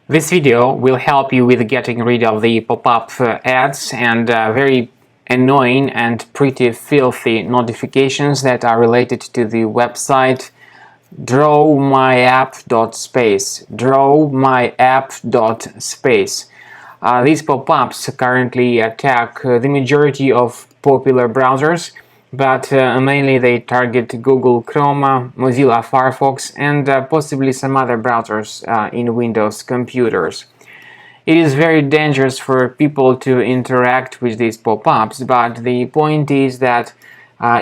This video will help you with getting rid of the pop-up ads and very annoying and pretty filthy notifications that are related to the website Draawmyap.space. Draawmyap.space. These pop-ups currently attack the majority of popular browsers, but mainly they target Google Chrome, Mozilla Firefox, and possibly some other browsers in Windows computers. It is very dangerous for people to interact with these pop-ups, but the point is that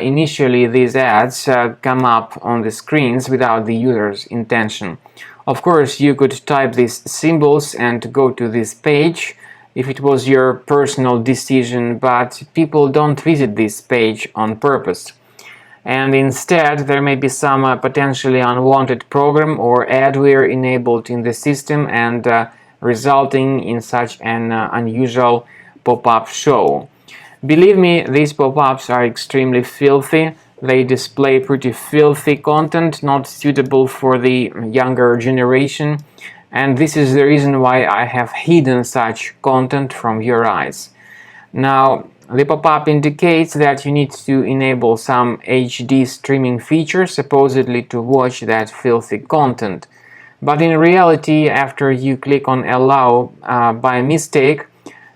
initially these ads come up on the screens without the user's intention. Of course, you could type these symbols and go to this page if it was your personal decision, but people don't visit this page on purpose. And instead, there may be some potentially unwanted program or adware enabled in the system and resulting in such an unusual pop-up show. Believe me, these pop-ups are extremely filthy. They display pretty filthy content, not suitable for the younger generation. And this is the reason why I have hidden such content from your eyes. Now, the pop-up indicates that you need to enable some HD streaming feature, supposedly to watch that filthy content. But in reality, after you click on Allow by mistake,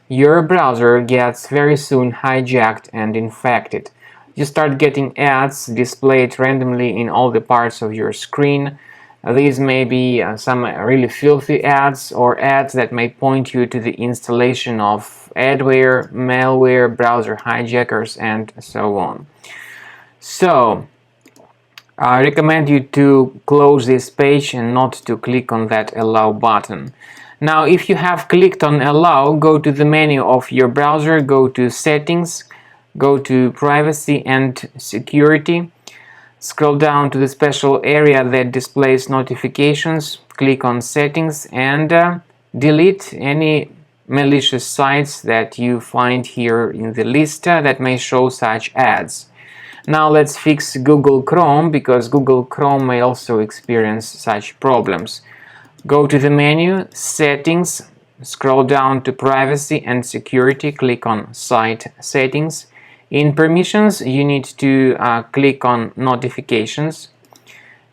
your browser gets very soon hijacked and infected. You start getting ads displayed randomly in all the parts of your screen. These may be some really filthy ads or ads that may point you to the installation of adware, malware, browser hijackers, and so on. So, I recommend you to close this page and not to click on that Allow button. Now, if you have clicked on Allow, go to the menu of your browser, go to Settings, go to Privacy and Security. Scroll down to the special area that displays notifications, click on Settings and delete any malicious sites that you find here in the list that may show such ads. Now let's fix Google Chrome, because Google Chrome may also experience such problems. Go to the menu, Settings, scroll down to Privacy and Security, click on Site Settings. In Permissions, you need to click on Notifications,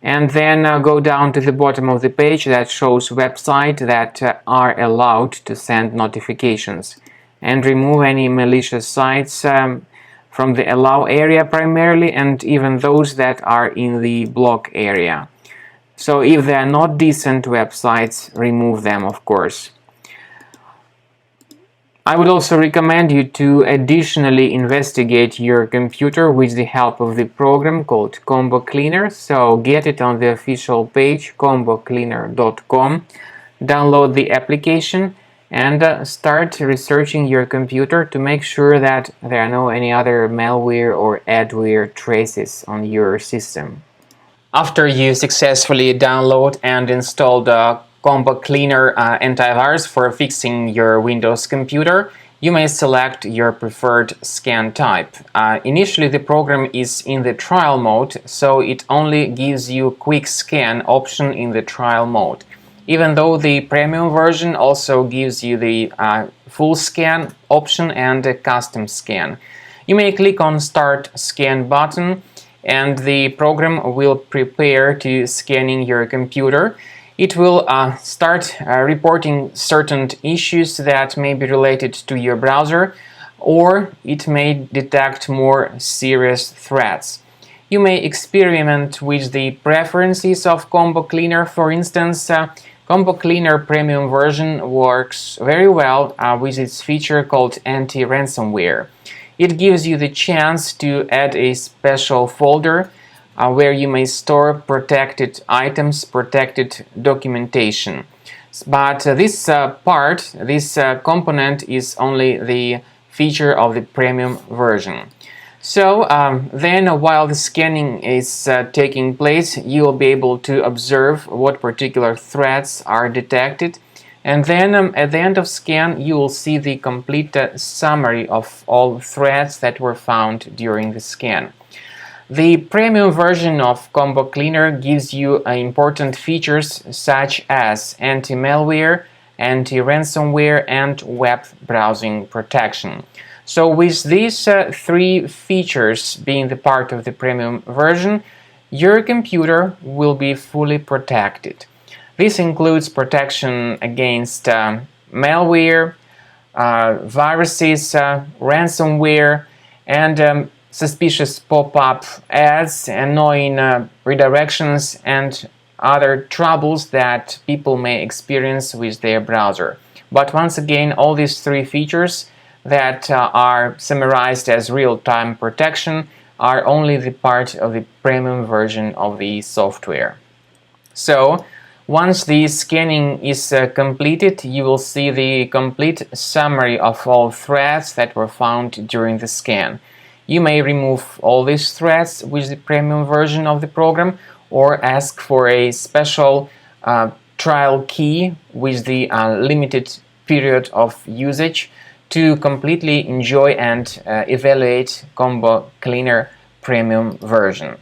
and then go down to the bottom of the page that shows websites that are allowed to send notifications, and remove any malicious sites from the Allow area primarily, and even those that are in the Block area. So if they are not decent websites, remove them, of course. I would also recommend you to additionally investigate your computer with the help of the program called Combo Cleaner. So get it on the official page, combocleaner.com. Download the application and start researching your computer to make sure that there are no any other malware or adware traces on your system. After you successfully download and install the Combo Cleaner antivirus for fixing your Windows computer, you may select your preferred scan type. Initially, the program is in the trial mode, so it only gives you quick scan option in the trial mode, even though the premium version also gives you the full scan option and a custom scan. You may click on Start Scan button and the program will prepare to scanning your computer. It will start reporting certain issues that may be related to your browser, or it may detect more serious threats. You may experiment with the preferences of Combo Cleaner. For instance, Combo Cleaner Premium version works very well with its feature called anti-ransomware. It gives you the chance to add a special folder where you may store protected items, protected documentation. But this component is only the feature of the premium version. So then while the scanning is taking place, you will be able to observe what particular threats are detected. And then at the end of scan, you will see the complete summary of all threats that were found during the scan. The premium version of Combo Cleaner gives you important features such as anti-malware, anti-ransomware, and web browsing protection. So with these three features being the part of the premium version, your computer will be fully protected. This includes protection against malware, viruses, ransomware, and suspicious pop-up ads, annoying redirections, and other troubles that people may experience with their browser. But once again, all these three features that are summarized as real-time protection are only the part of the premium version of the software. So, once the scanning is completed, you will see the complete summary of all threats that were found during the scan. You may remove all these threats with the premium version of the program, or ask for a special trial key with the limited period of usage to completely enjoy and evaluate Combo Cleaner premium version.